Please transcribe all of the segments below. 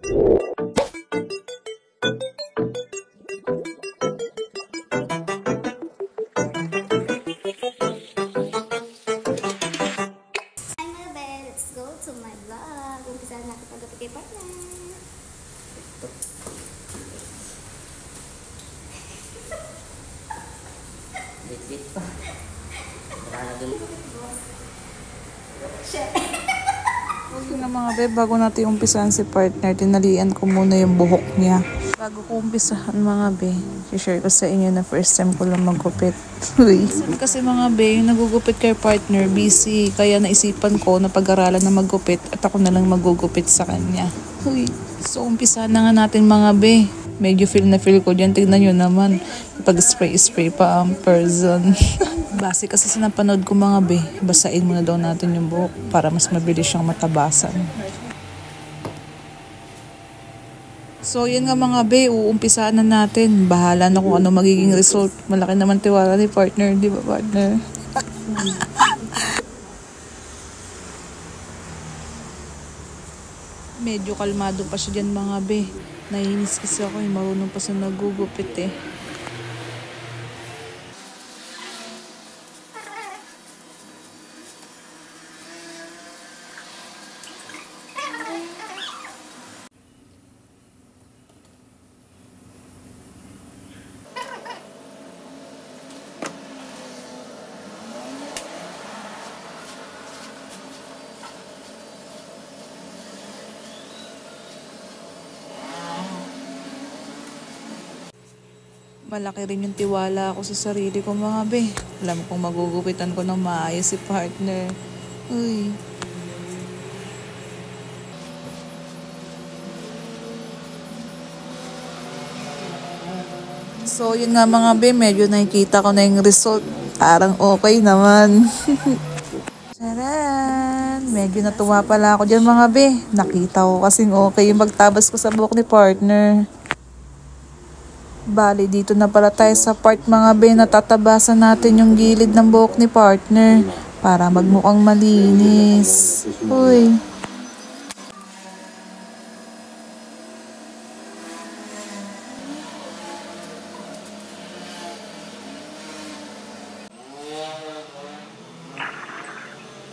Let's go to my vlog. Umpisa na natin pag-gabi kay partner. Bit-bit pa. Wala na dun. Okay nga mga babe, bago natin umpisahan si partner, tinalian ko muna yung buhok niya. Bago ko umpisahan mga babe, i-share ko sa inyo na first time ko lang magupit. Kasi mga babe, yung nagugupit kay partner, busy. Kaya naisipan ko na pag-aralan na maggupit at ako na lang magugupit sa kanya. So umpisahan na nga natin mga babe. Medyo feel na feel ko dyan. Tignan nyo naman. Pag-spray pa ang person. Base kasi sa napanood ko mga be, basain muna daw natin yung buhok para mas mabilis siyang matabasan. So yun nga mga be, uumpisaan na natin. Bahala na kung ano magiging result. Malaki naman tiwala ni partner, di ba partner? Medyo kalmado pa siya dyan mga be. Naiinis kasi ako eh, marunong pa sa nagugupit eh. Malaki rin yung tiwala ako sa sarili ko mga be. Alam kong magugupitan ko ng maayos si partner. Uy. So yun nga mga be, medyo nakikita ko na yung result. Parang okay naman. Charan! Medyo natuwa pala ako dyan mga be. Nakita ko kasing okay yung magtabas ko sa buhok ni partner. Bali, dito na pala tayo sa part mga be, natatabasan natin yung gilid ng buhok ni partner para magmukhang malinis. Uy.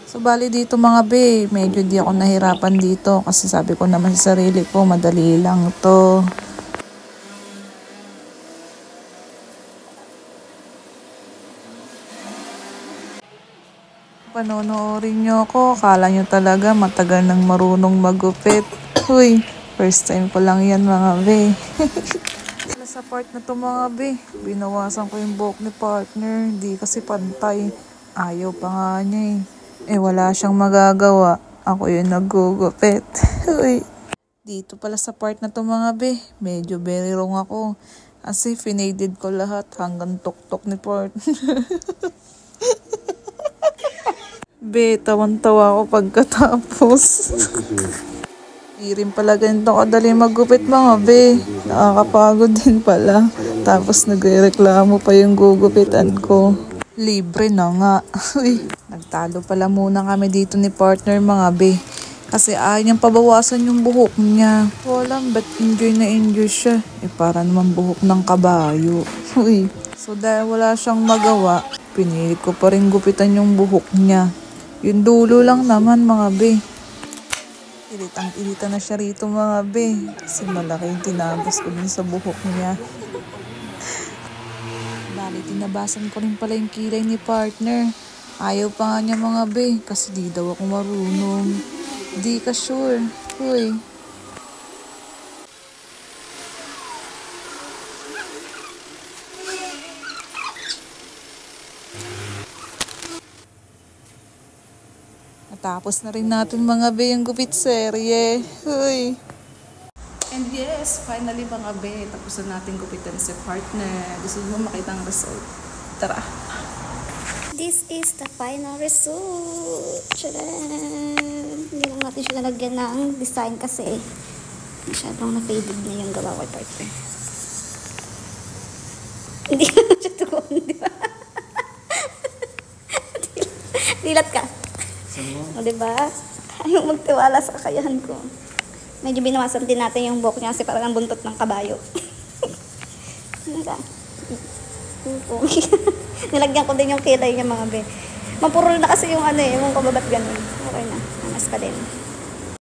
So bali dito mga be, medyo di ako nahirapan dito kasi sabi ko naman sa sarili ko, madali lang to. Panonoorin nyo ako, akala nyo talaga matagal nang marunong magupit. Uy, first time ko lang yan mga be. Sa part na to mga be, binawasan ko yung buhok ni partner, di kasi pantay. Ayaw pa nga niya eh. Wala siyang magagawa, ako yung nagugupit. Uy. Dito pala sa part na to mga be, medyo very wrong ako. Kasi finaded ko lahat hanggang tuktok ni partner. Be, tawan-tawa ako pagkatapos. Di rin pala ganito kadali maggupit mga be. Nakakapagod din pala. Tapos nagreklamo pa yung gugupitan ko. Libre na nga. Nagtalo pala muna kami dito ni partner mga be. Kasi ayaw niyang pabawasan yung buhok niya. Walang ba't enjoy na enjoy siya. Para naman buhok ng kabayo. So dahil wala siyang magawa, pinilit ko pa rin gupitan yung buhok niya. Yung dulo lang naman mga be. Iritang-irita na siya rito mga be. Kasi malaki yung tinabas ko din sa buhok niya. Bali, tinabasan ko rin pala yung kilay ni partner. Ayaw pa nga niya mga be. Kasi di daw ako marunong. Di ka sure. Uy. Tapos na rin natin mga be yung gupit serye. Uy. And yes, finally mga be, tapos na natin gupitan si partner. Gusto mo makita ang result? Tara. This is the final result. Tcharan! Hindi lang natin siya nalagyan ng design kasi masyadong na-faded na yung gawa ko partner. Hindi na siya tugon, di ba? Dilat ka. O, diba? Ayaw magtiwala sa kakayahan ko. Medyo binawasan din natin yung buhok niya kasi parang ang buntot ng kabayo. Nilagyan ko din yung kilay niya mga be. Mapurol na kasi yung ano eh, yung kababat ganun. Okay na, namas pa din.